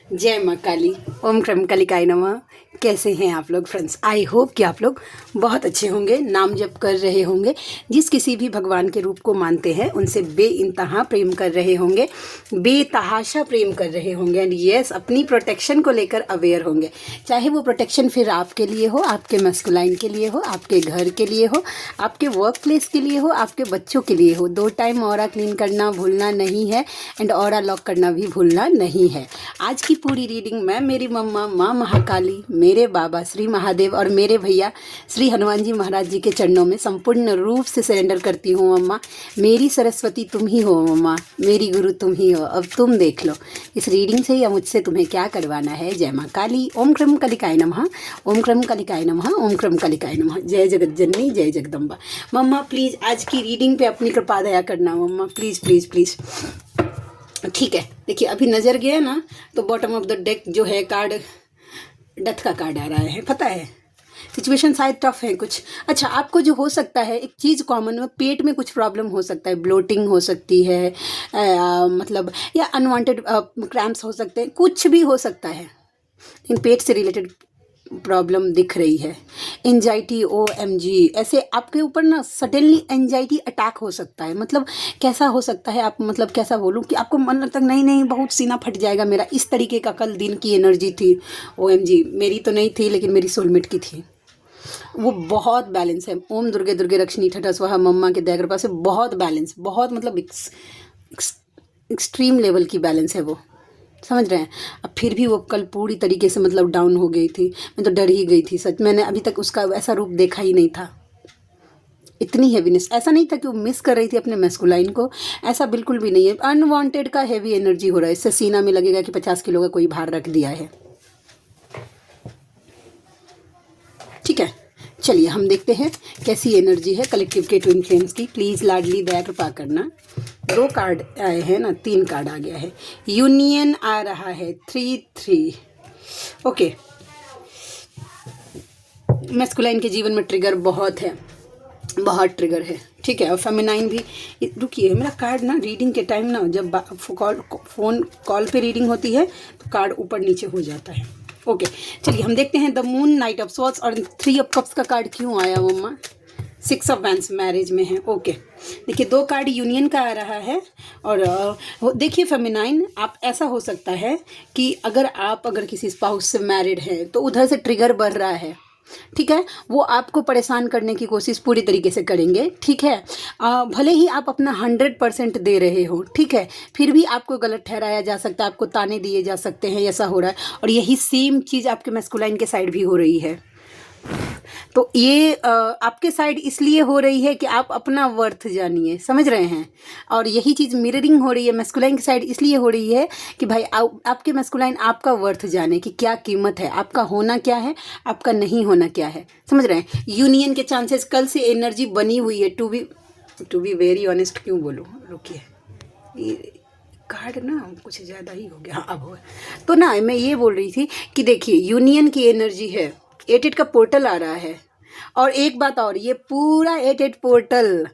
जय माँ काली। ओम क्रम कलिकाय नमः। कैसे हैं आप लोग फ्रेंड्स? आई होप कि आप लोग बहुत अच्छे होंगे, नाम जप कर रहे होंगे, जिस किसी भी भगवान के रूप को मानते हैं उनसे बेइंतहा प्रेम कर रहे होंगे, बेतहाशा प्रेम कर रहे होंगे एंड यस अपनी प्रोटेक्शन को लेकर अवेयर होंगे। चाहे वो प्रोटेक्शन फिर आपके लिए हो, आपके मस्कुलाइन के लिए हो, आपके घर के लिए हो, आपके वर्क प्लेस के लिए हो, आपके बच्चों के लिए हो। 2 टाइम ऑरा क्लीन करना भूलना नहीं है एंड ऑरा लॉक करना भी भूलना नहीं है। आज की पूरी रीडिंग मैं मेरी मम्मा माँ महाकाली, मेरे बाबा श्री महादेव और मेरे भैया श्री हनुमान जी महाराज जी के चरणों में संपूर्ण रूप से सरेंडर करती हूँ। मम्मा मेरी सरस्वती तुम ही हो, मम्मा मेरी गुरु तुम ही हो। अब तुम देख लो इस रीडिंग से या मुझसे तुम्हें क्या करवाना है। जय माँ काली। ओम क्रम कलिकाय नमः। ओम क्रम कलिकाय नमः। ओम क्रम कलिकाय नमः। जय जगत जननी, जय जगदम्बा। मम्मा प्लीज़ आज की रीडिंग पे अपनी कृपा दया करना मम्मा, प्लीज़ प्लीज़ प्लीज़। ठीक है, देखिए अभी नज़र गया ना तो बॉटम ऑफ द डेक जो है कार्ड डेथ का कार्ड आ रहा है। पता है सिचुएशन शायद टफ है कुछ। अच्छा, आपको जो हो सकता है एक चीज़ कॉमन में, पेट में कुछ प्रॉब्लम हो सकता है, ब्लोटिंग हो सकती है, मतलब या अनवांटेड क्रैम्प्स हो सकते हैं, कुछ भी हो सकता है। इन पेट से रिलेटेड प्रॉब्लम दिख रही है। एंजाइटी, OMG, ऐसे आपके ऊपर ना सडनली एंजाइटी अटैक हो सकता है। मतलब कैसा हो सकता है, आप मतलब कैसा बोलूँ कि आपको मन लगता है नहीं नहीं बहुत सीना फट जाएगा मेरा, इस तरीके का कल दिन की एनर्जी थी। OMG, मेरी तो नहीं थी लेकिन मेरी सोलमेट की थी। वो बहुत बैलेंस है। ओम दुर्गे दुर्गे रक्षणी ठठा स्वाहा मम्मा के दया कृपा से बहुत बैलेंस, बहुत मतलब एक्सट्रीम लेवल की बैलेंस है वो, समझ रहे हैं। अब फिर भी वो कल पूरी तरीके से मतलब डाउन हो गई थी। मैं तो डर ही गई थी सच। मैंने अभी तक उसका ऐसा रूप देखा ही नहीं था। इतनी हैवीनेस, ऐसा नहीं था कि वो मिस कर रही थी अपने मैस्कुलाइन को, ऐसा बिल्कुल भी नहीं है। अनवांटेड का हैवी एनर्जी हो रहा है। इससे सीना में लगेगा कि 50 किलो का कोई भार रख दिया है। ठीक है, चलिए हम देखते हैं कैसी एनर्जी है कलेक्टिव के ट्विन फ्लेम्स की। प्लीज़ लाडली दया कृपा करना। 2 कार्ड आए हैं ना, 3 कार्ड आ गया है। यूनियन आ रहा है 3-3। ओके, मैस्कुलाइन के जीवन में ट्रिगर बहुत है, बहुत ट्रिगर है। ठीक है, और फेमिनाइन भी। रुकिए, मेरा कार्ड ना रीडिंग के टाइम ना जब फ़ोन कॉल पे रीडिंग होती है तो कार्ड ऊपर नीचे हो जाता है। ओके, चलिए हम देखते हैं the moon, night of swords और 3 ऑफ कप्स का कार्ड क्यों आया मम्मा। 6 ऑफ वैंड्स मैरिज में है। ओके, देखिए 2 कार्ड यूनियन का आ रहा है और देखिए फेमिनाइन, आप ऐसा हो सकता है कि अगर किसी स्पाउस से मैरिड है तो उधर से ट्रिगर बढ़ रहा है। ठीक है, वो आपको परेशान करने की कोशिश पूरी तरीके से करेंगे। ठीक है, भले ही आप अपना 100% दे रहे हो, ठीक है, फिर भी आपको गलत ठहराया जा सकता है, आपको ताने दिए जा सकते हैं, ऐसा हो रहा है। और यही सेम चीज़ आपके मैस्कुलाइन के साइड भी हो रही है। तो ये आपके साइड इसलिए हो रही है कि आप अपना वर्थ जानिए, समझ रहे हैं। और यही चीज़ मिररिंग हो रही है मैस्कुलाइन की साइड इसलिए हो रही है कि भाई आपके मैस्कुलाइन आपका वर्थ जाने कि क्या कीमत है, आपका होना क्या है, आपका नहीं होना क्या है, समझ रहे हैं। यूनियन के चांसेस कल से एनर्जी बनी हुई है। टू बी वेरी ऑनेस्ट क्यों बोलूँ, रुकिए, ये कार्ड ना कुछ ज़्यादा ही हो गया। अब हो तो ना, मैं ये बोल रही थी कि देखिए यूनियन की एनर्जी है, 8 का पोर्टल आ रहा है। और एक बात और, ये पूरा 8 पोर्टल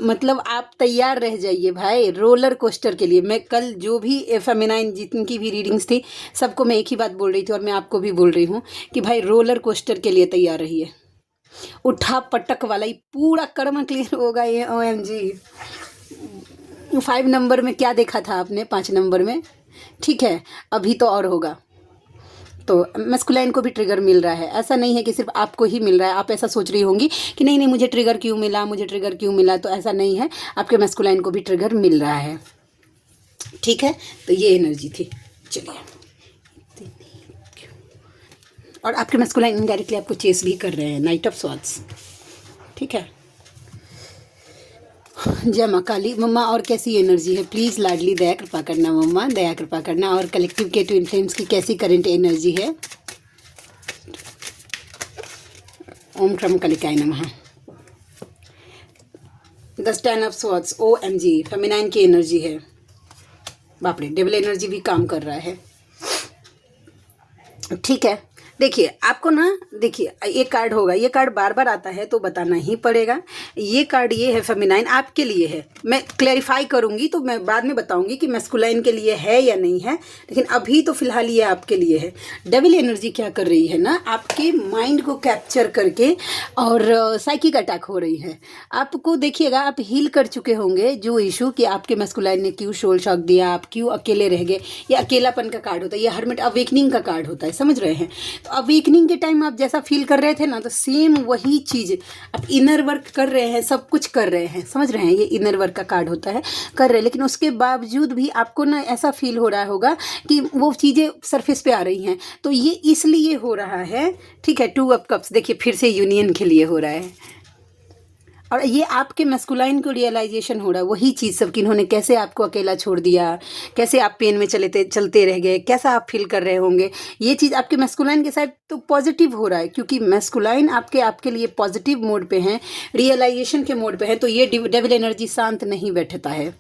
मतलब आप तैयार रह जाइए भाई रोलर कोस्टर के लिए। मैं कल जो भी फेमिनाइन जितनी भी रीडिंग्स थी सबको मैं एक ही बात बोल रही थी और मैं आपको भी बोल रही हूँ कि भाई रोलर कोस्टर के लिए तैयार रहिए। उठा पटक वाला ही पूरा कर्म क्लियर होगा ये। OMG, 5 नंबर में क्या देखा था आपने, 5 नंबर में, ठीक है, अभी तो और होगा। तो मैस्कुलाइन को भी ट्रिगर मिल रहा है। ऐसा नहीं है कि सिर्फ आपको ही मिल रहा है। आप ऐसा सोच रही होंगी कि नहीं नहीं मुझे ट्रिगर क्यों मिला, मुझे ट्रिगर क्यों मिला, तो ऐसा नहीं है, आपके मैस्कुलाइन को भी ट्रिगर मिल रहा है। ठीक है, तो ये एनर्जी थी। चलिए, और आपके मैस्कुलाइन इनडायरेक्टली आपको चेस भी कर रहे हैं, नाइट ऑफ स्वॉर्ड्स। ठीक है, जय माँ काली। मम्मा और कैसी एनर्जी है, प्लीज़ लाडली दया कृपा करना मम्मा, दया कृपा करना। और कलेक्टिव के ट्विन फ्लेम्स की कैसी करंट एनर्जी है। ओम क्रम कलिकाय नमः। 10 ऑफ स्वॉर्ड्स, OMG, फेमिनाइन की एनर्जी है। बाप रे, डेविल एनर्जी भी काम कर रहा है। ठीक है, देखिए आपको ना, देखिए ये कार्ड होगा, ये कार्ड बार बार आता है तो बताना ही पड़ेगा। ये कार्ड ये है फेमिनाइन, आपके लिए है। मैं क्लैरिफाई करूंगी तो मैं बाद में बताऊंगी कि मैस्कुलाइन के लिए है या नहीं है, लेकिन अभी तो फिलहाल ये आपके लिए है। डेविल एनर्जी क्या कर रही है ना, आपके माइंड को कैप्चर करके और साइकिक अटैक हो रही है। आपको देखिएगा, आप हील कर चुके होंगे जो इशू कि आपके मैस्कुलाइन ने क्यों सोल शॉक दिया, आप क्यों अकेले रह गए। ये अकेलापन का कार्ड होता है, ये हर्मिट अवेकनिंग का कार्ड होता है, समझ रहे हैं। तो अवेकनिंग के टाइम आप जैसा फील कर रहे थे ना, तो सेम वही चीज़ आप इनर वर्क कर रहे हैं, सब कुछ कर रहे हैं, समझ रहे हैं। ये इनर वर्क का कार्ड होता है, कर रहे हैं, लेकिन उसके बावजूद भी आपको ना ऐसा फील हो रहा होगा कि वो चीज़ें सरफेस पे आ रही हैं। तो ये इसलिए हो रहा है, ठीक है। 2 ऑफ कप्स देखिए फिर से यूनियन के लिए हो रहा है, और ये आपके मैस्कुलाइन को रियलाइजेशन हो रहा है वही चीज़ सब कि इन्होंने कैसे आपको अकेला छोड़ दिया, कैसे आप पेन में चलते रह गए, कैसा आप फील कर रहे होंगे। ये चीज़ आपके मैस्कुलाइन के साथ तो पॉजिटिव हो रहा है, क्योंकि मैस्कुलाइन आपके लिए पॉजिटिव मोड पे हैं, रियलाइजेशन के मोड पे है। तो ये डेविल एनर्जी शांत नहीं बैठता है,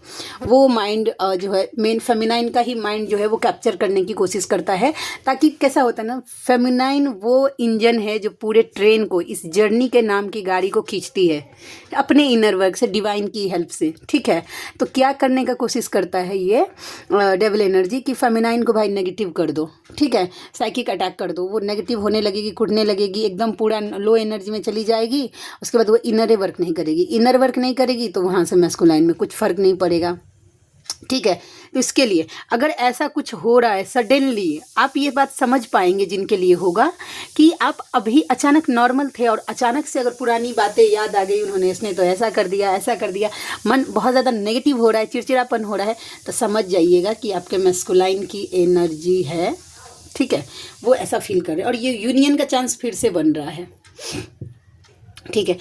वो माइंड जो है मेन फेमिनाइन का ही माइंड जो है वो कैप्चर करने की कोशिश करता है। ताकि कैसा होता है ना, फेमिनाइन वो इंजन है जो पूरे ट्रेन को, इस जर्नी के नाम की गाड़ी को खींचती है अपने इनर वर्क से, डिवाइन की हेल्प से, ठीक है। तो क्या करने का कोशिश करता है ये डेविल एनर्जी कि फेमिनाइन को भाई नेगेटिव कर दो, ठीक है, साइकिक अटैक कर दो। वो नेगेटिव होने लगेगी, कुटने लगेगी, एकदम पूरा लो एनर्जी में चली जाएगी। उसके बाद वो इनर वर्क नहीं करेगी, इनर वर्क नहीं करेगी तो वहाँ से मैस्कुलाइन में कुछ फ़र्क नहीं पड़ेगा, ठीक है। तो इसके लिए अगर ऐसा कुछ हो रहा है सडनली, आप ये बात समझ पाएंगे जिनके लिए होगा कि आप अभी अचानक नॉर्मल थे और अचानक से अगर पुरानी बातें याद आ गई, उन्होंने इसने तो ऐसा कर दिया, ऐसा कर दिया, मन बहुत ज़्यादा नेगेटिव हो रहा है, चिड़चिड़ापन हो रहा है, तो समझ जाइएगा कि आपके मैस्कुलाइन की एनर्जी है, ठीक है, वो ऐसा फील कर रहे हैं। और ये यूनियन का चांस फिर से बन रहा है, ठीक है।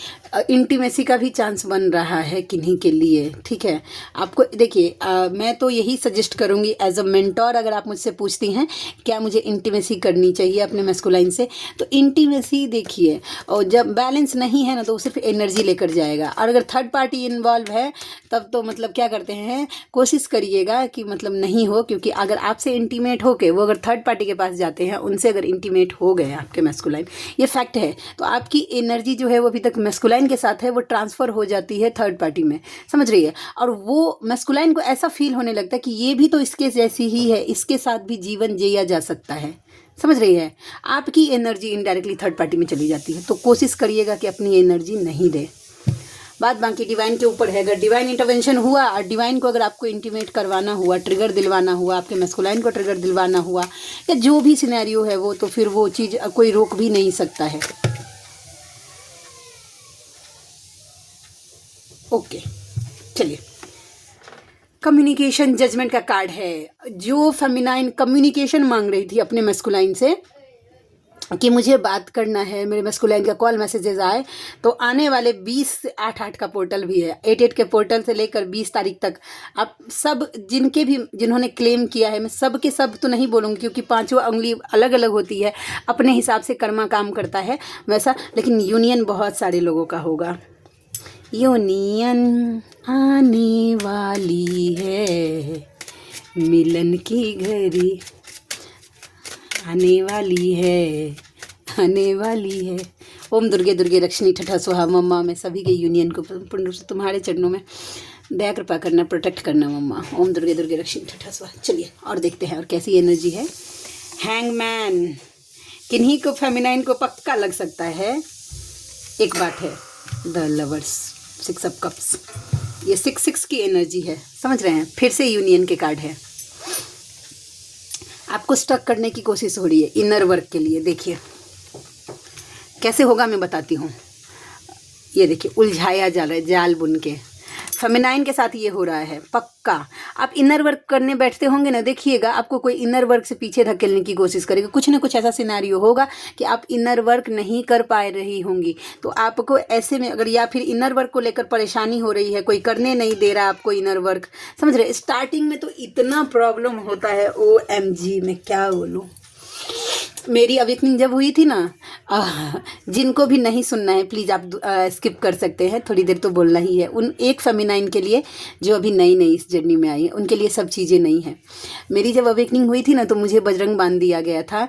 इंटीमेसी का भी चांस बन रहा है किन्हीं के लिए, ठीक है। आपको देखिए, मैं तो यही सजेस्ट करूँगी एज अ मेंटोर, अगर आप मुझसे पूछती हैं क्या मुझे इंटीमेसी करनी चाहिए अपने मैस्कुलाइन से, तो इंटीमेसी देखिए, और जब बैलेंस नहीं है ना तो वो सिर्फ एनर्जी लेकर जाएगा। और अगर थर्ड पार्टी इन्वॉल्व है तब तो मतलब क्या करते हैं, कोशिश करिएगा कि मतलब नहीं हो, क्योंकि अगर आपसे इंटीमेट हो के वो अगर थर्ड पार्टी के पास जाते हैं, उनसे अगर इंटीमेट हो गए आपके मैस्कुलाइन, ये फैक्ट है, तो आपकी एनर्जी जो है वो अभी तक मैस्कुलाइन के साथ है, वो ट्रांसफ़र हो जाती है थर्ड पार्टी में, समझ रही है। और वो मैस्कुलाइन को ऐसा फील होने लगता है कि ये भी तो इसके जैसी ही है, इसके साथ भी जीवन जिया जा सकता है, समझ रही है। आपकी एनर्जी इनडायरेक्टली थर्ड पार्टी में चली जाती है, तो कोशिश करिएगा कि अपनी एनर्जी नहीं दे। बात बाकी डिवाइन के ऊपर है। अगर डिवाइन इंटरवेंशन हुआ और डिवाइन को अगर आपको इंटीमेट करवाना हुआ, ट्रिगर दिलवाना हुआ, आपके मैस्कुलाइन को ट्रिगर दिलवाना हुआ, या जो भी सिनेरियो है वो, तो फिर वो चीज़ कोई रोक भी नहीं सकता है। ओके, चलिए। कम्युनिकेशन जजमेंट का कार्ड है। जो फेमिनाइन कम्युनिकेशन मांग रही थी अपने मैस्कुलाइन से कि मुझे बात करना है, मेरे मैस्कुलाइन का कॉल मैसेजेस आए, तो आने वाले 20 से 8-8 का पोर्टल भी है, 8-8 के पोर्टल से लेकर 20 तारीख तक आप सब जिन्होंने क्लेम किया है, मैं सब के सब तो नहीं बोलूँगी क्योंकि पांचों उंगली अलग अलग होती है, अपने हिसाब से कर्मा काम करता है वैसा, लेकिन यूनियन बहुत सारे लोगों का होगा। यूनियन आने वाली है, मिलन की घड़ी आने वाली है, आने वाली है। ओम दुर्गे दुर्गे रक्षणी ठठा स्वाहा। मम्मा मैं सभी के यूनियन को पूर्ण रूप से तुम्हारे चरणों में दया कृपा करना, प्रोटेक्ट करना मम्मा। ओम दुर्गे दुर्गे रक्षणी ठठा स्वाहा। चलिए और देखते हैं और कैसी एनर्जी है। हैंगमैन, किन्हीं को फेमिनाइन को पक्का लग सकता है। एक बात है, द लवर्स, 6 ऑफ कप्स, ये 6-6 की एनर्जी है, समझ रहे हैं। फिर से यूनियन के कार्ड है। आपको स्टक करने की कोशिश हो रही है इनर वर्क के लिए। देखिए कैसे होगा मैं बताती हूँ। ये देखिए उलझाया जा रहा है जाल बुन के, फेमिनाइन के साथ ये हो रहा है पक्का। आप इनर वर्क करने बैठते होंगे ना, देखिएगा आपको कोई इनर वर्क से पीछे धकेलने की कोशिश करेगा। कुछ ना कुछ ऐसा सिनेरियो होगा कि आप इनर वर्क नहीं कर पा रही होंगी, तो आपको ऐसे में अगर, या फिर इनर वर्क को लेकर परेशानी हो रही है, कोई करने नहीं दे रहा आपको इनर वर्क, समझ रहे। स्टार्टिंग में तो इतना प्रॉब्लम होता है, OMG मैं क्या बोलूँ। मेरी अवेकनिंग जब हुई थी ना, जिनको भी नहीं सुनना है प्लीज़ आप स्किप कर सकते हैं, थोड़ी देर तो बोलना ही है। उन एक फेमिनाइन के लिए जो अभी नई नई इस जर्नी में आई है, उनके लिए सब चीज़ें नई हैं। मेरी जब अवेकनिंग हुई थी ना, तो मुझे बजरंग बाण दिया गया था।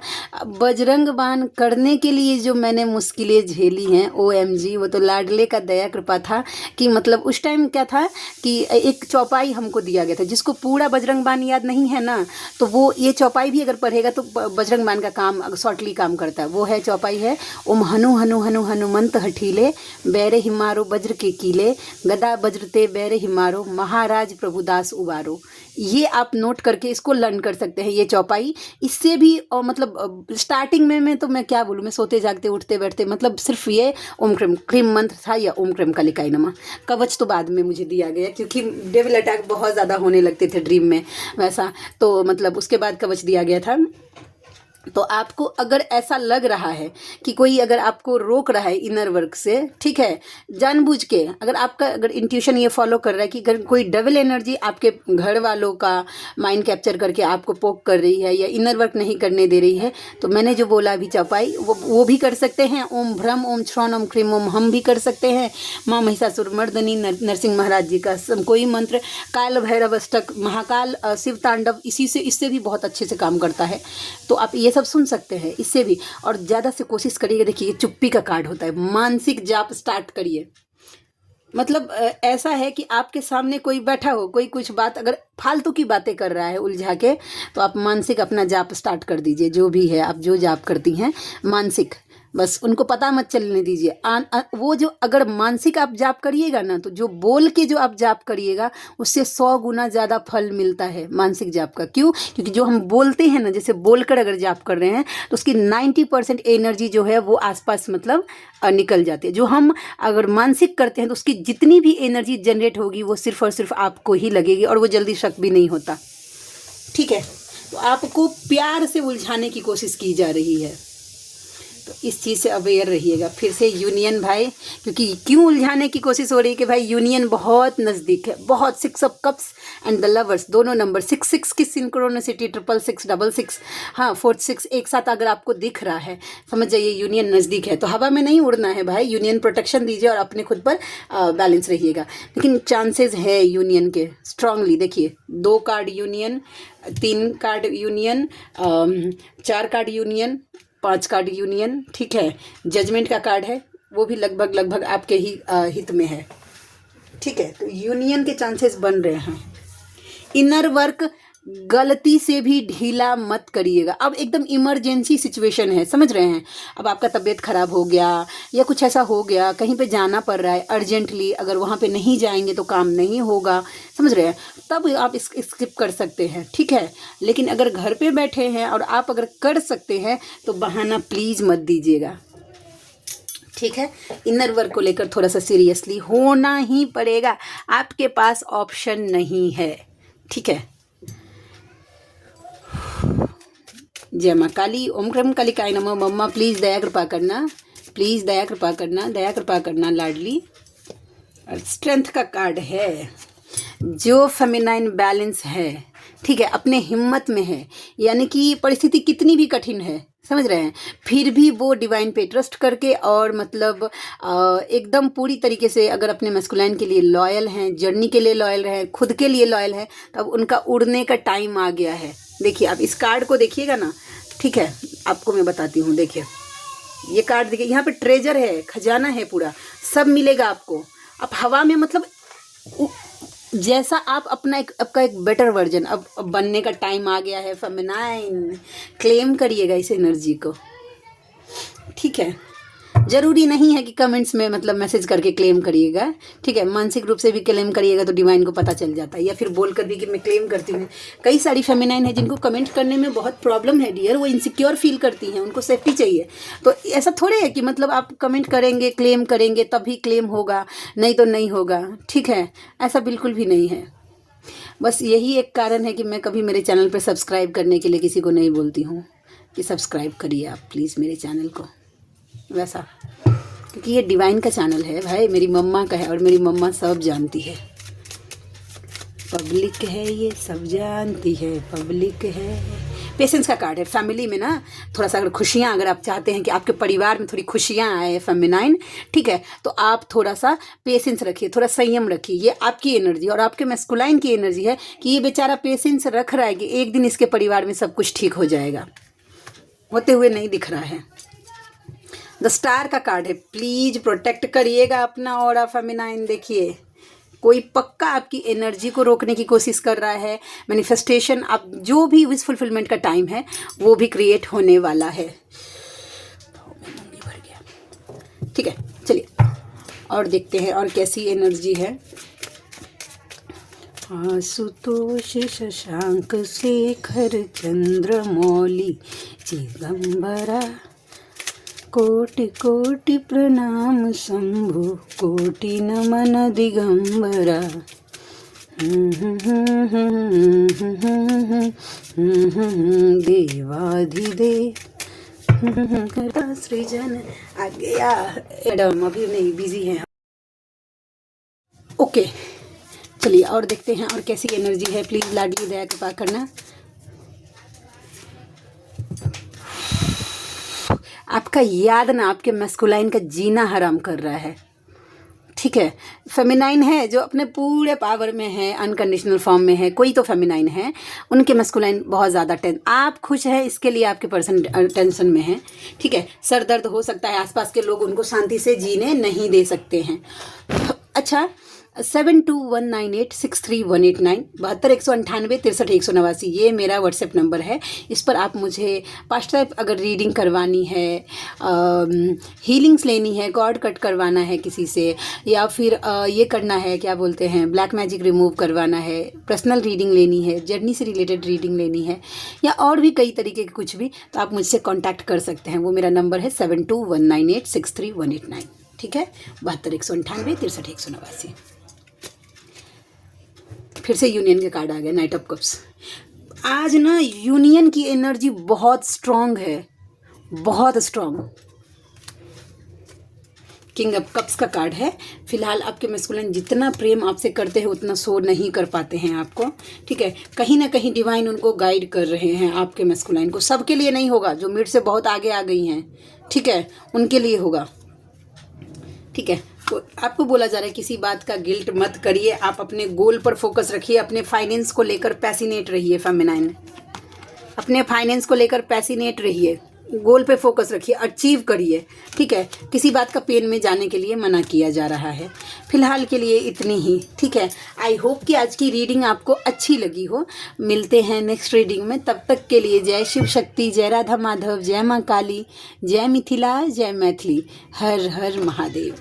बजरंग बाण करने के लिए जो मैंने मुश्किलें झेली हैं, OMG, वो तो लाडले का दया कृपा था। कि मतलब उस टाइम क्या था कि एक चौपाई हमको दिया गया था, जिसको पूरा बजरंग बाण याद नहीं है ना, तो वो ये चौपाई भी अगर पढ़ेगा तो बजरंग बाण का काम शॉर्टली काम करता है। वो है चौपाई है, ओम हनु हनु हनु हनुमंत हठीले, बैरे हिमारो वज्र के कीले, गदा वज्रते बैरे हिमारो, महाराज प्रभुदास उबारो। ये आप नोट करके इसको लर्न कर सकते हैं, ये चौपाई। इससे भी और मतलब स्टार्टिंग में तो मैं क्या बोलूँ, मैं सोते जागते उठते बैठते मतलब सिर्फ ये ओम क्रीम क्रीम मंत्र था, या ओम क्रीम कालिकाय नमः। कवच तो बाद में मुझे दिया गया, क्योंकि डेविल अटैक बहुत ज़्यादा होने लगते थे ड्रीम में वैसा, तो मतलब उसके बाद कवच दिया गया था। तो आपको अगर ऐसा लग रहा है कि कोई अगर आपको रोक रहा है इनर वर्क से, ठीक है, जानबूझ के, अगर आपका अगर इंट्यूशन ये फॉलो कर रहा है कि अगर कोई डबल एनर्जी आपके घर वालों का माइंड कैप्चर करके आपको पोक कर रही है या इनर वर्क नहीं करने दे रही है, तो मैंने जो बोला अभी चौपाई, वो भी कर सकते हैं। ओम भ्रम ओम श्रवण ओम क्रीम ओम हम भी कर सकते हैं। माँ महिषासुरमर्दिनी नरसिंह महाराज जी का कोई मंत्र, काल भैरव अष्टक, महाकाल शिव तांडव, इससे भी बहुत अच्छे से काम करता है। तो आप ये सब सुन सकते हैं इससे भी। और ज़्यादा से कोशिश करिएगा, देखिए चुप्पी का कार्ड होता है, मानसिक जाप स्टार्ट करिए। मतलब ऐसा है कि आपके सामने कोई बैठा हो, कोई कुछ बात अगर फालतू की बातें कर रहा है उलझा के, तो आप मानसिक अपना जाप स्टार्ट कर दीजिए। जो भी है आप जो जाप करती हैं मानसिक, बस उनको पता मत चलने दीजिए। वो जो अगर मानसिक आप जाप करिएगा ना, तो जो बोल के जो आप जाप करिएगा उससे 100 गुना ज़्यादा फल मिलता है मानसिक जाप का। क्यों? क्योंकि जो हम बोलते हैं ना, जैसे बोलकर अगर जाप कर रहे हैं, तो उसकी 90% एनर्जी जो है वो आसपास मतलब निकल जाती है। जो हम अगर मानसिक करते हैं तो उसकी जितनी भी एनर्जी जनरेट होगी वो सिर्फ और सिर्फ आपको ही लगेगी, और वो जल्दी शक भी नहीं होता। ठीक है, तो आपको प्यार से उलझाने की कोशिश की जा रही है, तो इस चीज़ से अवेयर रहिएगा। फिर से यूनियन भाई, क्योंकि क्यों उलझाने की कोशिश हो रही है कि भाई यूनियन बहुत नज़दीक है, बहुत। 6 of cups and the lovers, दोनों नंबर 6 की सिंक्रोनिसिटी, 666 66, हाँ 46 एक साथ अगर आपको दिख रहा है, समझ जाइए यूनियन नज़दीक है। तो हवा में नहीं उड़ना है भाई, यूनियन प्रोटेक्शन दीजिए और अपने खुद पर बैलेंस रहिएगा। लेकिन चांसेस है यूनियन के स्ट्रांगली। देखिए 2 card union, 3 card union, 4 card union, 5 card union, ठीक है। जजमेंट का कार्ड है, वो भी लगभग आपके ही हित में है, ठीक है। तो यूनियन के चांसेस बन रहे हैं। इनर वर्क गलती से भी ढीला मत करिएगा। अब एकदम इमरजेंसी सिचुएशन है, समझ रहे हैं। अब आपका तबीयत खराब हो गया या कुछ ऐसा हो गया, कहीं पे जाना पड़ रहा है अर्जेंटली, अगर वहाँ पे नहीं जाएंगे तो काम नहीं होगा, समझ रहे हैं, तब आप स्किप कर सकते हैं, ठीक है। लेकिन अगर घर पे बैठे हैं और आप अगर कर सकते हैं तो बहाना प्लीज़ मत दीजिएगा, ठीक है। इनर वर्क को लेकर थोड़ा सा सीरियसली होना ही पड़ेगा, आपके पास ऑप्शन नहीं है, ठीक है। जय माँ काली, ओम क्रम कालिकाय नमः। मम्मा प्लीज़ दया कृपा करना, प्लीज़ दया कृपा करना, दया कृपा करना लाडली। और स्ट्रेंथ का कार्ड है, जो फेमिनाइन बैलेंस है, ठीक है, अपने हिम्मत में है, यानी कि परिस्थिति कितनी भी कठिन है, समझ रहे हैं, फिर भी वो डिवाइन पे ट्रस्ट करके और मतलब एकदम पूरी तरीके से अगर अपने मैस्कुलाइन के लिए लॉयल हैं, जर्नी के लिए लॉयल हैं, खुद के लिए लॉयल हैं, तब उनका उड़ने का टाइम आ गया है। देखिए आप इस कार्ड को देखिएगा ना, ठीक है, आपको मैं बताती हूँ। देखिए ये कार्ड देखिए, यहाँ पे ट्रेजर है, खजाना है, पूरा सब मिलेगा आपको। आप हवा में मतलब जैसा आप अपना आपका एक बेटर वर्जन अब बनने का टाइम आ गया है। फेमिनाइन क्लेम करिएगा इस एनर्जी को, ठीक है। ज़रूरी नहीं है कि कमेंट्स में मतलब मैसेज करके क्लेम करिएगा, ठीक है। मानसिक रूप से भी क्लेम करिएगा तो डिवाइन को पता चल जाता है, या फिर बोल कर भी कि मैं क्लेम करती हूँ। कई सारी फेमिनाइन है जिनको कमेंट करने में बहुत प्रॉब्लम है डियर, वो इनसिक्योर फील करती हैं, उनको सेफ्टी चाहिए। तो ऐसा थोड़े है कि मतलब आप कमेंट करेंगे, क्लेम करेंगे तभी क्लेम होगा, नहीं तो नहीं होगा, ठीक है। ऐसा बिल्कुल भी नहीं है। बस यही एक कारण है कि मैं कभी मेरे चैनल पर सब्सक्राइब करने के लिए किसी को नहीं बोलती हूँ कि सब्सक्राइब करिए आप प्लीज़ मेरे चैनल को, वैसा, क्योंकि ये डिवाइन का चैनल है भाई, मेरी मम्मा का है, और मेरी मम्मा सब जानती है। पब्लिक है ये सब जानती है, पब्लिक है, पेशेंस का कार्ड है। फैमिली में ना थोड़ा सा अगर खुशियाँ, अगर आप चाहते हैं कि आपके परिवार में थोड़ी खुशियाँ आए फेमिनाइन, ठीक है, तो आप थोड़ा सा पेशेंस रखिए, थोड़ा संयम रखिए। ये आपकी एनर्जी और आपके मैस्कुलाइन की एनर्जी है कि ये बेचारा पेशेंस रख रहा है कि एक दिन इसके परिवार में सब कुछ ठीक हो जाएगा, होते हुए नहीं दिख रहा है। द स्टार का कार्ड है। प्लीज प्रोटेक्ट करिएगा अपना ऑरा फेमिनाइन। देखिए कोई पक्का आपकी एनर्जी को रोकने की कोशिश कर रहा है। मैनिफेस्टेशन, आप जो भी विश फुलफिलमेंट का टाइम है वो भी क्रिएट होने वाला है। भर गया, ठीक है। चलिए और देखते हैं और कैसी एनर्जी है। आशुतोष शशांक शेखर चंद्रमौली चिदंबरा, कोटि कोटि प्रणाम शंभु, कोटि नमन दिगंबरा। देवाधिदेव करता सृजन। आ गया मैडम, अभी नहीं, बिजी हैं। ओके चलिए और देखते हैं और कैसी एनर्जी है। प्लीज लाडली दया कृपा करना। आपका याद ना आपके मैस्कुलाइन का जीना हराम कर रहा है, ठीक है। फेमिनाइन है जो अपने पूरे पावर में है, अनकंडीशनल फॉर्म में है। कोई तो फेमिनाइन है, उनके मैस्कुलाइन बहुत ज़्यादा आप खुश हैं इसके लिए आपके पर्सन टेंशन में है, ठीक है। सर दर्द हो सकता है, आसपास के लोग उनको शांति से जीने नहीं दे सकते हैं। अच्छा, 7219863189 72-198-63-189 ये मेरा व्हाट्सएप नंबर है। इस पर आप मुझे पास्ट लाइफ अगर रीडिंग करवानी है, हीलिंग्स लेनी है, गॉड कट करवाना है किसी से, या फिर ये करना है, क्या बोलते हैं, ब्लैक मैजिक रिमूव करवाना है, पर्सनल रीडिंग लेनी है, जर्नी से रिलेटेड रीडिंग लेनी है, या और भी कई तरीके के कुछ भी, तो आप मुझसे कॉन्टैक्ट कर सकते हैं। वो मेरा नंबर है 7219863189, ठीक है। 72-198-63-189। फिर से यूनियन के कार्ड आ गया, नाइट ऑफ कप्स। आज ना यूनियन की एनर्जी बहुत स्ट्रांग है, बहुत स्ट्रांग। किंग ऑफ कप्स का कार्ड है। फिलहाल आपके मैस्कुलाइन जितना प्रेम आपसे करते हैं उतना शो नहीं कर पाते हैं आपको, ठीक है। कहीं ना कहीं डिवाइन उनको गाइड कर रहे हैं आपके मैस्कुलाइन को। सबके लिए नहीं होगा, जो मिड से बहुत आगे आ गई हैं, ठीक है, उनके लिए होगा, ठीक है। आपको बोला जा रहा है किसी बात का गिल्ट मत करिए, आप अपने गोल पर फोकस रखिए। अपने फाइनेंस को लेकर पैसिनेट रहिए फेमिनाइन, अपने फाइनेंस को लेकर पैसिनेट रहिए, गोल पे फोकस रखिए, अचीव करिए, ठीक है। किसी बात का पेन में जाने के लिए मना किया जा रहा है। फिलहाल के लिए इतनी ही, ठीक है। आई होप कि आज की रीडिंग आपको अच्छी लगी हो। मिलते हैं नेक्स्ट रीडिंग में, तब तक के लिए जय शिव शक्ति, जय राधा माधव, जय माँ काली, जय मिथिला, जय मैथिली, हर हर महादेव।